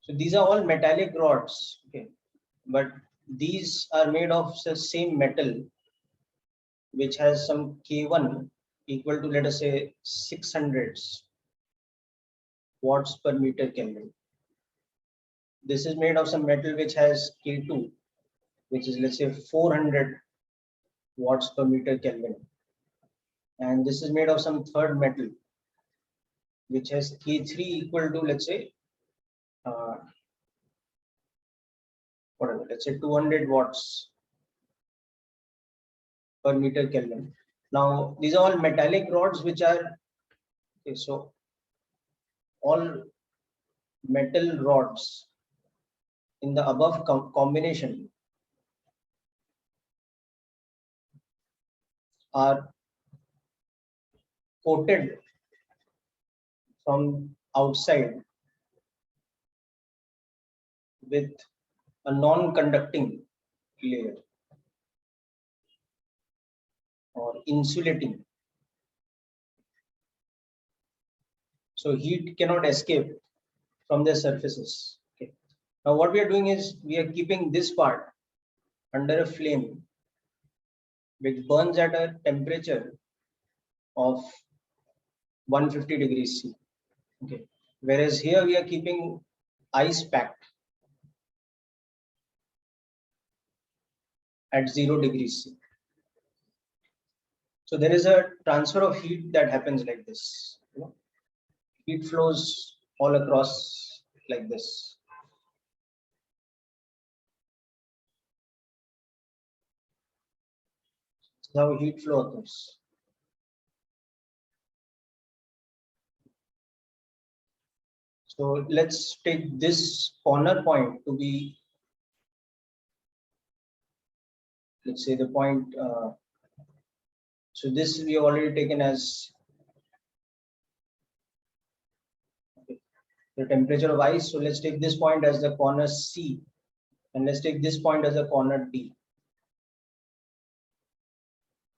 So these are all metallic rods, okay, but these are made of the same metal, which has some K1 equal to, let us say, 600 watts per meter Kelvin. This is made of some metal which has K2, which is, let's say, 400 watts per meter Kelvin. And this is made of some third metal, which has K3 equal to, let's say, whatever, let's say 200 watts per meter Kelvin. Now, these are all metallic rods which are, okay, so all metal rods in the above combination are coated from outside with a non-conducting layer or insulating. So heat cannot escape from their surfaces. Okay. Now what we are doing is we are keeping this part under a flame which burns at a temperature of 150 degrees C. Okay. Whereas here we are keeping ice packed at 0 degrees C. So there is a transfer of heat that happens like this. You know? Heat flows all across like this. This is how heat flow occurs. So let's take this corner point to be, let's say the point, so this we have already taken as the temperature of ice. So let's take this point as the corner C, and let's take this point as a corner D.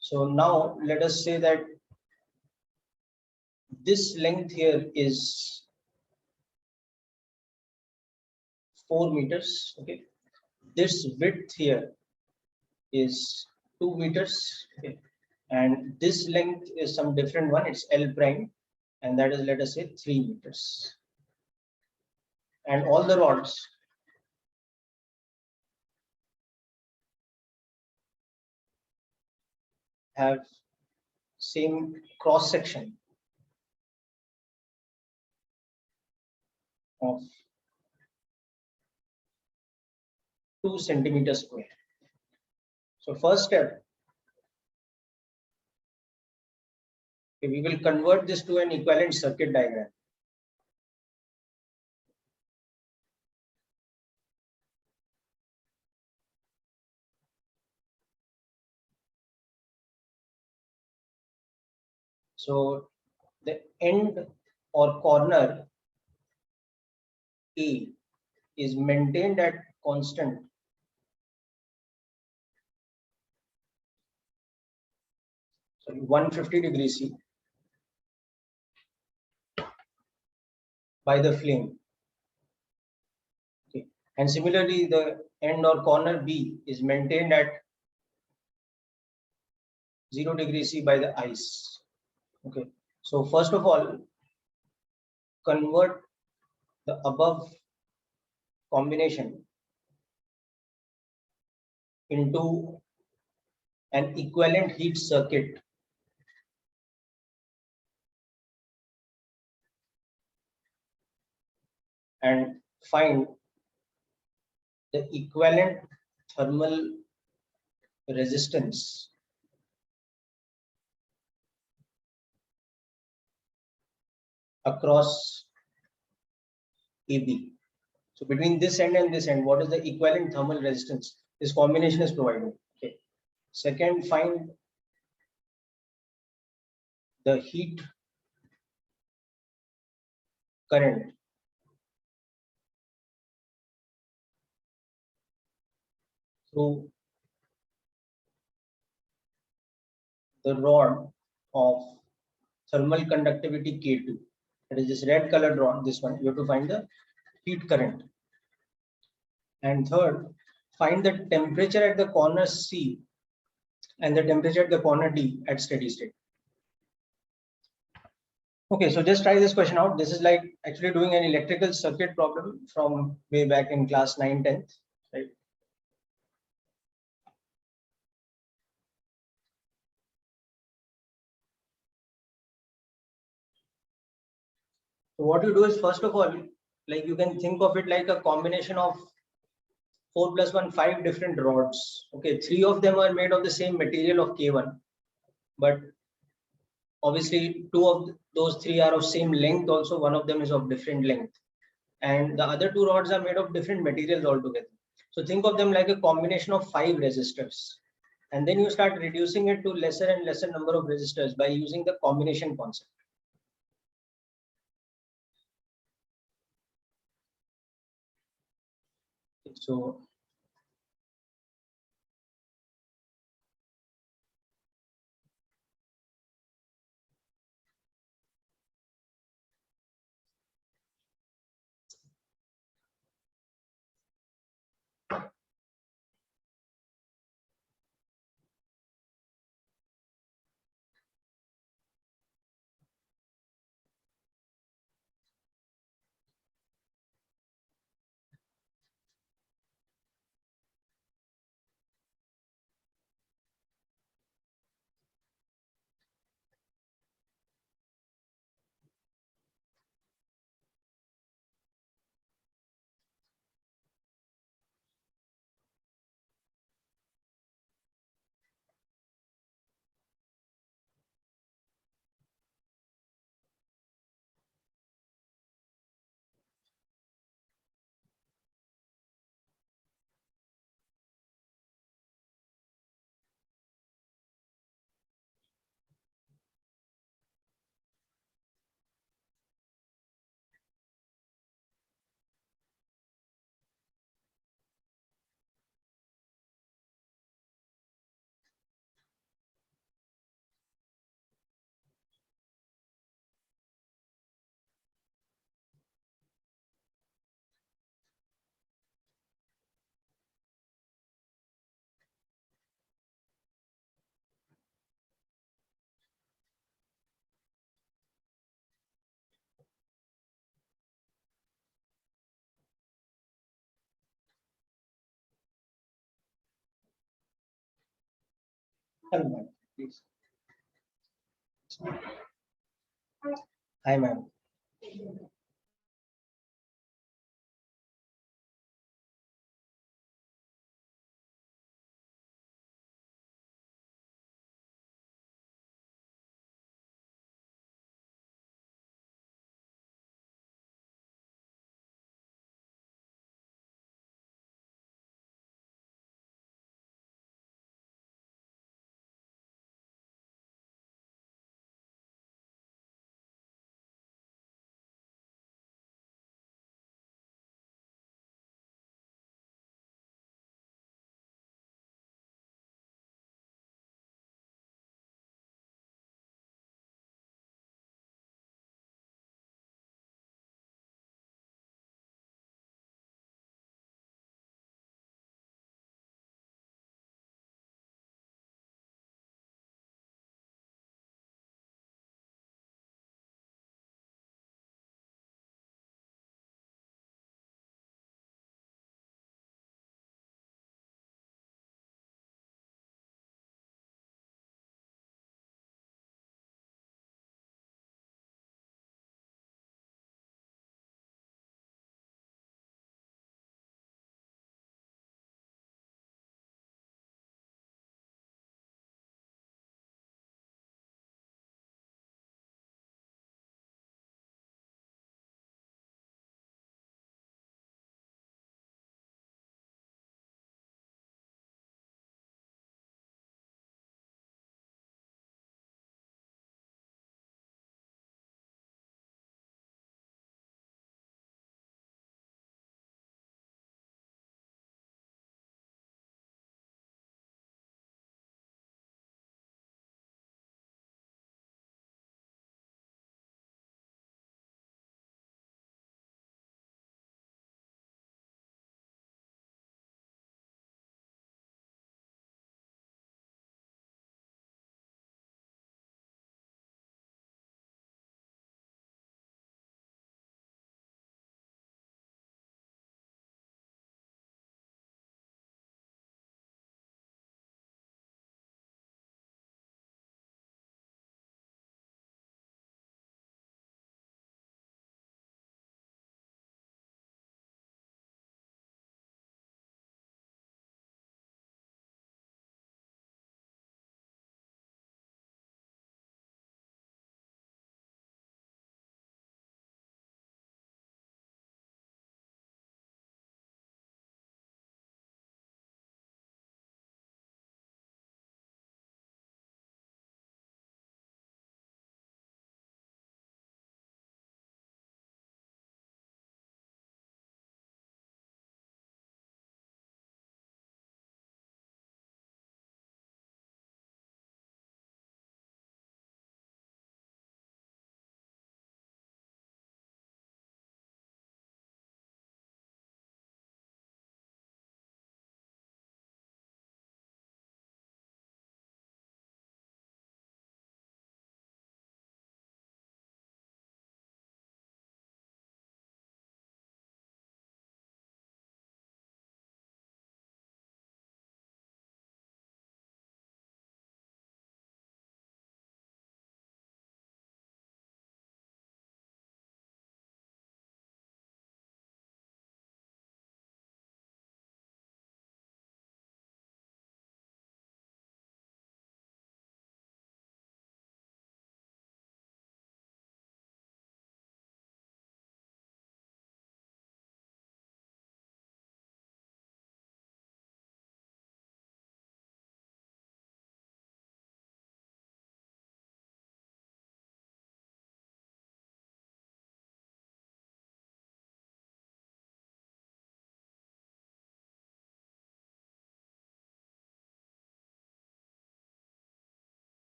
So now let us say that this length here is 4 meters. Okay, this width here is 2 meters. Okay, and this length is some different one. It's L prime, and that is, let us say, 3 meters. And all the rods have same cross section of 2 centimeters square. So first step, we will convert this to an equivalent circuit diagram. So the end or corner A is maintained at constant so 150 degrees C by the flame. Okay. And similarly, the end or corner B is maintained at 0 degrees C by the ice. Okay. So first of all, convert the above combination into an equivalent heat circuit and find the equivalent thermal resistance across AB. So between this end and this end, what is the equivalent thermal resistance this combination is providing? Okay. Second, find the heat current through the rod of thermal conductivity K2. That is this red colored rod, this one. You have to find the heat current. And third, find the temperature at the corner C and the temperature at the corner D at steady state. Okay, so just try this question out. This is like actually doing an electrical circuit problem from way back in class 9, 10th, right? So what you do is, first of all, like you can think of it like a combination of 4 plus 1, 5 different rods. Okay, 3 of them are made of the same material of K1. but obviously two of those three are of same length also, one of them is of different length, and the other two rods are made of different materials altogether. So think of them like a combination of 5 resistors, and then you start reducing it to lesser and lesser number of resistors by using the combination concept. So hello, ma'am, please. Hi, ma'am.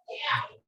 Yeah.